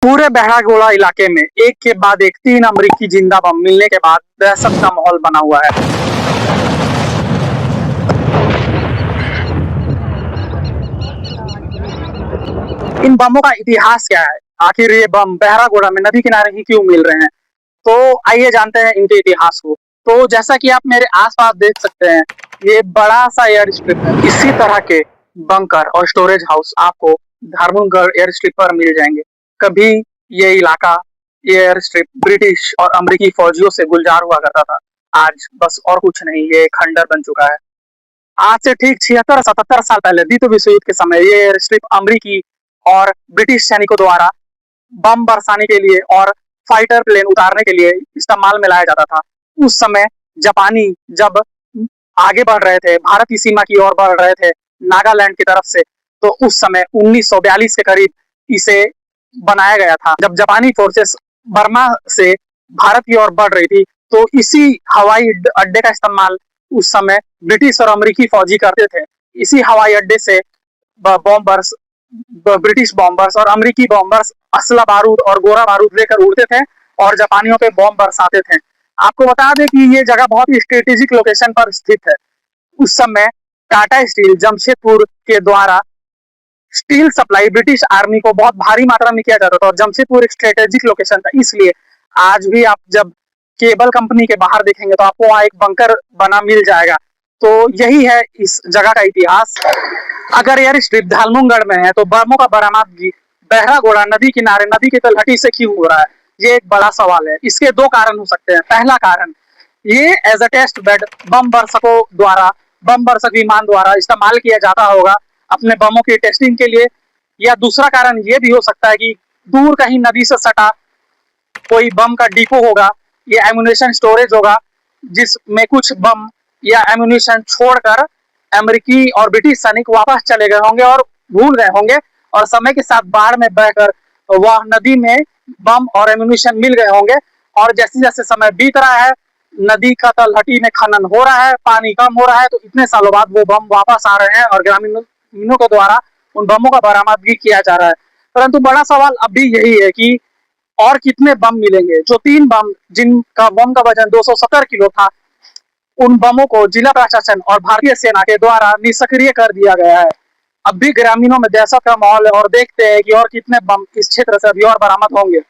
पूरे बहरागोड़ा इलाके में एक के बाद एक 3 अमेरिकी जिंदा बम मिलने के बाद दहशत का माहौल बना हुआ है। इन बमों का इतिहास क्या है? आखिर ये बम बहरागोड़ा में नदी किनारे ही क्यों मिल रहे हैं? तो आइए जानते हैं इनके इतिहास को। तो जैसा कि आप मेरे आस-पास देख सकते हैं, ये बड़ा-सा एयर स्ट्रिप है। इसी तरह के बंकर और स्टोरेज हाउस आपको धार्मनगढ़ एयर स्ट्रिप पर मिल जाएंगे। कभी ये इलाका, ये एयर स्ट्रिप ब्रिटिश और अमेरिकी फौजियों से गुलजार हुआ करता था। आज बस और कुछ नहीं, ये खंडर बन चुका है। आज से ठीक 76-77 साल पहले द्वितीय विश्व युद्ध के समय ये एयर स्ट्रिप अमेरिकी और ब्रिटिश सैनिकों द्वारा बम बरसाने के लिए और फाइटर प्लेन उतारने के लिए इस्तेमाल में लाया जाता था। उस समय जापानी जब आगे बढ़ रहे थे, भारत की सीमा की ओर बढ़ रहे थे, नागालैंड की तरफ से, तो उस समय 1942 के करीब इसे बनाया गया था। जब जापानी फोर्सेस बर्मा से भारत की ओर बढ़ रही थी, तो इसी हवाई अड्डे का इस्तेमाल उस समय ब्रिटिश और अमेरिकी फौजी करते थे। इसी हवाई अड्डे से बॉम्बर्स, ब्रिटिश बॉम्बर्स और अमेरिकी बॉम्बर्स असला बारूद और गोला बारूद लेकर उड़ते थे और जापानियों पे बॉम्ब बरसाते थे। आपको बता दें कि ये जगह बहुत ही स्ट्रेटेजिक लोकेशन पर स्थित है। उस समय टाटा स्टील जमशेदपुर के द्वारा स्टील सप्लाई ब्रिटिश आर्मी को बहुत भारी मात्रा में किया जाता था और जमशेदपुर एक स्ट्रेटेजिक लोकेशन था। इसलिए आज भी आप जब केबल कंपनी के बाहर देखेंगे तो आपको वहां एक बंकर बना मिल जाएगा। तो यही है इस जगह का इतिहास। अगर एयर स्ट्रिप धामनगढ़ में है तो बमों का बरामदगी बहरागोड़ा नदी किनारे नदी की तलहटी से क्यों हो रहा है? ये एक बड़ा सवाल है। इसके दो कारण हो सकते हैं। पहला कारण, ये एज अ टेस्ट बेड बम बर्षक विमान द्वारा इस्तेमाल किया जाता होगा अपने बमों की टेस्टिंग के लिए। या दूसरा कारण ये भी हो सकता है कि दूर कहीं नदी से सटा कोई बम का डिपो होगा या एम्यूनेशन स्टोरेज होगा, जिसमें कुछ बम या एम्यूनेशन छोड़कर अमेरिकी और ब्रिटिश सैनिक वापस चले गए होंगे और भूल गए होंगे और समय के साथ बाढ़ में बहकर वह नदी में बम और एम्यूनेशन मिल गए होंगे। और जैसे जैसे समय बीत रहा है, नदी का तलहटी में खनन हो रहा है, पानी कम हो रहा है, तो इतने सालों बाद वो बम वापस आ रहे हैं और ग्रामीणों के द्वारा उन बमों का बरामदगी किया जा रहा है। परंतु बड़ा सवाल अब भी यही है कि और कितने बम मिलेंगे? जो 3 बम जिनका बम का वजन 270 किलो था, उन बमों को जिला प्रशासन और भारतीय सेना के द्वारा निष्क्रिय कर दिया गया है। अब भी ग्रामीणों में दहशत का माहौल है और देखते हैं कि और कितने बम इस क्षेत्र से अभी और बरामद होंगे।